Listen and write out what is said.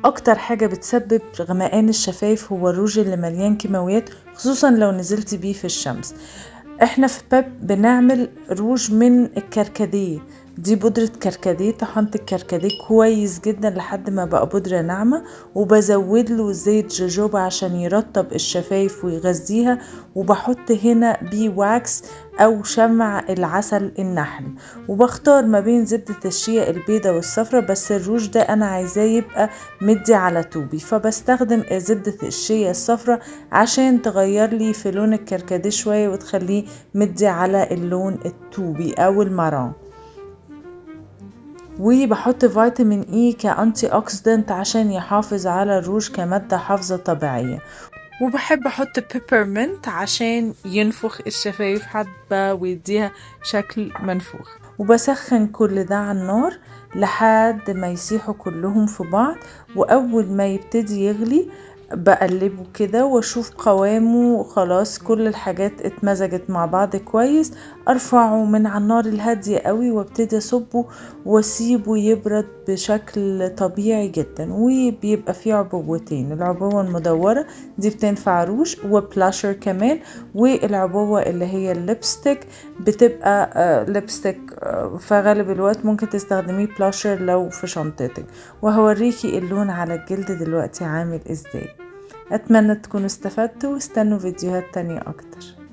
اكتر حاجة بتسبب غمقان الشفايف هو الروج اللي مليان كيماويات، خصوصا لو نزلت بيه في الشمس. احنا في بيب بنعمل روج من الكركديه، دي بودرة كركديه، طحنت الكركديه كويس جدا لحد ما بقى بودرة ناعمة، وبزود له زيت جوجوبا عشان يرطب الشفايف ويغذيها، وبحط هنا بي واكس او شمع العسل النحل، وبختار ما بين زبدة الشيا البيضة والصفرة، بس الروج ده انا عايزاه يبقى مدي على طوبي، فبستخدم زبدة الشيا الصفرة عشان تغير لي في لون الكركديه شوية وتخليه مدي على اللون الطوبي او المارون. وبحط فيتامين اي كأنتي اوكسيدنت عشان يحافظ على الروج كمادة حافظة طبيعية. وبحب احط بيبرمنت عشان ينفخ الشفايف حبة ويديها شكل منفوخ. وبسخن كل ده على النار لحد ما يسيحوا كلهم في بعض، واول ما يبتدي يغلي بقلبه كده واشوف قوامه خلاص كل الحاجات اتمزجت مع بعض كويس، ارفعه من على النار الهادية قوي وابتدي اصبه واسيبه يبرد بشكل طبيعي جدا. وبيبقى فيه عبوتين، العبوة المدورة دي بتنفع روج وبلاشر كمان، والعبوة اللي هي الليبستيك بتبقى ليبستيك، فغالب الوقت ممكن تستخدميه بلاشر لو في شنطتك. وهوريكي اللون على الجلد دلوقتي عامل ازاي. اتمنى تكونوا استفدتوا، واستنوا فيديوهات تانية اكتر.